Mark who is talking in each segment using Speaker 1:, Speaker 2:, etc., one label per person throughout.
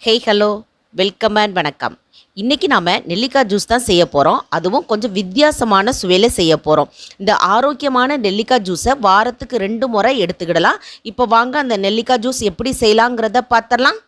Speaker 1: Hello, welcome and வணக்கம். இன்றைக்கி நாம் நெல்லிக்காய் ஜூஸ் தான் செய்ய போகிறோம். அதுவும் கொஞ்சம் வித்தியாசமான சுவையில் செய்ய போகிறோம். இந்த ஆரோக்கியமான நெல்லிக்காய் ஜூஸை வாரத்துக்கு 2 முறை எடுத்துக்கிடலாம். இப்போ வாங்க அந்த நெல்லிக்காய் ஜூஸ் எப்படி செய்யலாங்கிறத பார்த்துடலாம்.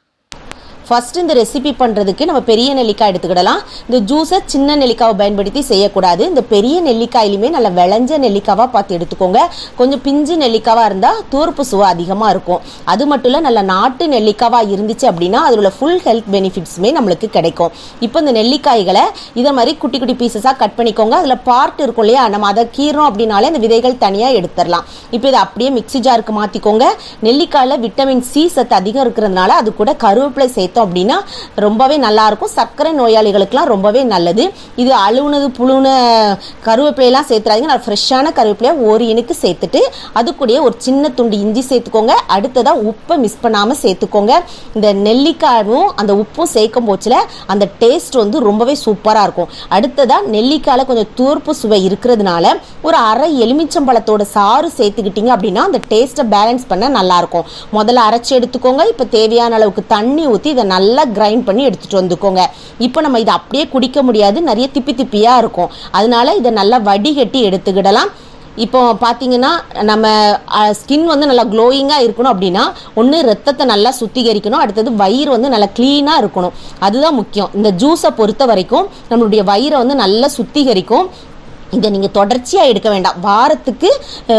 Speaker 1: ஃபஸ்ட்டு இந்த ரெசிபி பண்ணுறதுக்கு நம்ம பெரிய நெல்லிக்காய் எடுத்துக்கிடலாம். இந்த ஜூஸை சின்ன நெல்லிக்காவை பயன்படுத்தி செய்யக்கூடாது. இந்த பெரிய நெல்லிக்காயிலுமே நல்லா விளைஞ்ச நெல்லிக்காவாக பார்த்து எடுத்துக்கோங்க. கொஞ்சம் பிஞ்சு நெல்லிக்காவாக இருந்தால் தூர்ப்பு சுவை அதிகமாக இருக்கும். அது மட்டும் இல்லை, நல்ல நாட்டு நெல்லிக்காவாக இருந்துச்சு அப்படின்னா அதில் ஃபுல் ஹெல்த் பெனிஃபிட்ஸுமே நம்மளுக்கு கிடைக்கும். இப்போ இந்த நெல்லிக்காய்களை இதை மாதிரி குட்டி குட்டி பீசஸாக கட் பண்ணிக்கோங்க. அதில் பார்ட் இருக்கும் இல்லையா, நம்ம அதை கீறோம் அப்படின்னாலே இந்த விதைகள் தனியாக எடுத்துடலாம். இப்போ இதை அப்படியே மிக்ஸி ஜாருக்கு மாற்றிக்கோங்க. நெல்லிக்காயில் விட்டமின் சி சத்து அதிகம் இருக்கிறதுனால அது கூட கருவேப்பிலை சேர்த்து அப்படின்னா ரொம்பவே நல்லா இருக்கும். சர்க்கரை நோயாளிகளுக்குலாம் ரொம்பவே நல்லது. இது அழுவுனது புழுன கருவேப்பிலையெல்லாம் சேர்த்துறாதீங்க. நல்லா ஃப்ரெஷ்ஷான கருவேப்பிலையை ஒரு இனுக்கு சேர்த்துட்டு அது கூட ஒரு சின்ன துண்டு இஞ்சி சேர்த்துக்கோங்க. அடுத்ததாக உப்பை மிஸ் பண்ணாமல் சேர்த்துக்கோங்க. இந்த நெல்லிக்காயும் அந்த உப்பும் சேர்க்கும் போச்சில் அந்த டேஸ்ட் வந்து ரொம்பவே சூப்பராக இருக்கும். அடுத்ததாக நெல்லிக்காயில் கொஞ்சம் தூர்ப்பு சுவை இருக்கிறதுனால ஒரு அரை எலுமிச்சம்பழத்தோட சாறு சேர்த்துக்கிட்டீங்க அப்படின்னா அந்த டேஸ்ட்டை பேலன்ஸ் பண்ண நல்லாயிருக்கும். முதல்ல அரைச்சி எடுத்துக்கோங்க. இப்போ தேவையான அளவுக்கு தண்ணி ஊற்றி இதை நல்லா கிரைண்ட் பண்ணி எடுத்துகிட்டு வந்துக்கோங்க. இப்போ நம்ம இதை அப்படியே குடிக்க முடியாது, நிறைய திப்பி திப்பியாக இருக்கும். அதனால இதை நல்லா வடிகட்டி எடுத்துக்கிடலாம். இப்போ பார்த்தீங்கன்னா நம்ம ஸ்கின் வந்து நல்லா க்ளோயிங்காக இருக்கணும் அப்படின்னா ஒன்று ரத்தத்தை நல்லா சுத்திகரிக்கணும், அடுத்தது வயிறு வந்து நல்லா க்ளீனாக இருக்கணும். அதுதான் முக்கியம். இந்த ஜூஸை பொறுத்த வரைக்கும் நம்மளுடைய வயிறை வந்து நல்லா சுத்திகரிக்கும். இதை நீங்கள் தொடர்ச்சியாக எடுக்க வேண்டாம். வாரத்துக்கு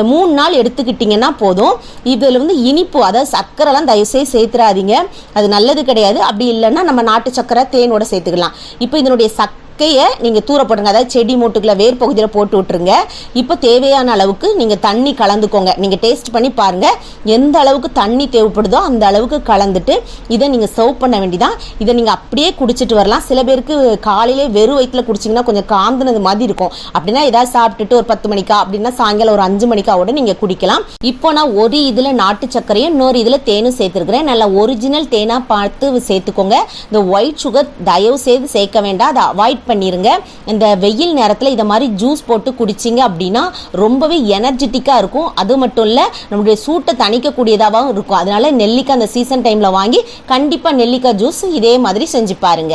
Speaker 1: 3 நாள் எடுத்துக்கிட்டிங்கன்னா போதும். இதில் வந்து இனிப்பு, அதாவது சர்க்கரைலாம் தயவுசெய்து சேர்த்துறாதீங்க, அது நல்லது கிடையாது. அப்படி இல்லைன்னா நம்ம நாட்டு சர்க்கரை தேனோட சேர்த்துக்கலாம். இப்போ இதனுடைய சக்கையை நீங்கள் தூர போட்டுருங்க, அதாவது செடி மூட்டுக்குள்ள வேர் பகுதியில் போட்டு விட்டுருங்க. இப்போ தேவையான அளவுக்கு நீங்கள் தண்ணி கலந்துக்கோங்க. நீங்கள் டேஸ்ட் பண்ணி பாருங்கள், எந்த அளவுக்கு தண்ணி தேவைப்படுதோ அந்த அளவுக்கு கலந்துட்டு இதை நீங்கள் சர்வ் பண்ண வேண்டியதான். இதை நீங்கள் அப்படியே குடிச்சிட்டு வரலாம். சில பேருக்கு காலையிலே வெறும் வயிற்றில் குடிச்சிங்கன்னா கொஞ்சம் காந்தினது மாதிரி இருக்கும். அப்படின்னா ஏதாவது சாப்பிட்டுட்டு ஒரு 10 மணிக்கா அப்படின்னா சாயங்காலம் ஒரு 5 மணிக்காவோட நீங்கள் குடிக்கலாம். இப்போ நான் ஒரு இதில் நாட்டு சர்க்கரையும் இன்னொரு இதில் தேனும் சேர்த்துருக்கிறேன். நல்லா ஒரிஜினல் தேனாக பார்த்து சேர்த்துக்கோங்க. இந்த ஒயிட் சுகர் தயவு செய்து சேர்க்க வேண்டாம், அதை அவாய்ட் பண்ணிருங்க. இந்த வெயில் நேரத்தில் இதை மாதிரி ஜூஸ் போட்டு குடிச்சிங்க அப்படின்னா ரொம்பவே எனர்ஜெட்டிக்காக இருக்கும். அது மட்டும் இல்லை, நம்மளுடைய சூட்டை தணிக்கக்கூடியதாகவும் இருக்கும். அதனால நெல்லிக்காய் அந்த சீசன் டைமில் வாங்கி கண்டிப்பாக நெல்லிக்காய் ஜூஸ் இதே மாதிரி செஞ்சு பாருங்க.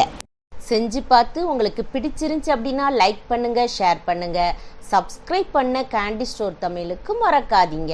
Speaker 1: செஞ்சு பார்த்து உங்களுக்கு பிடிச்சிருந்துச்சு அப்படின்னா லைக் பண்ணுங்க, ஷேர் பண்ணுங்க, சப்ஸ்கிரைப் பண்ண கேண்டி ஸ்டோர் தமிழுக்கு மறக்காதீங்க.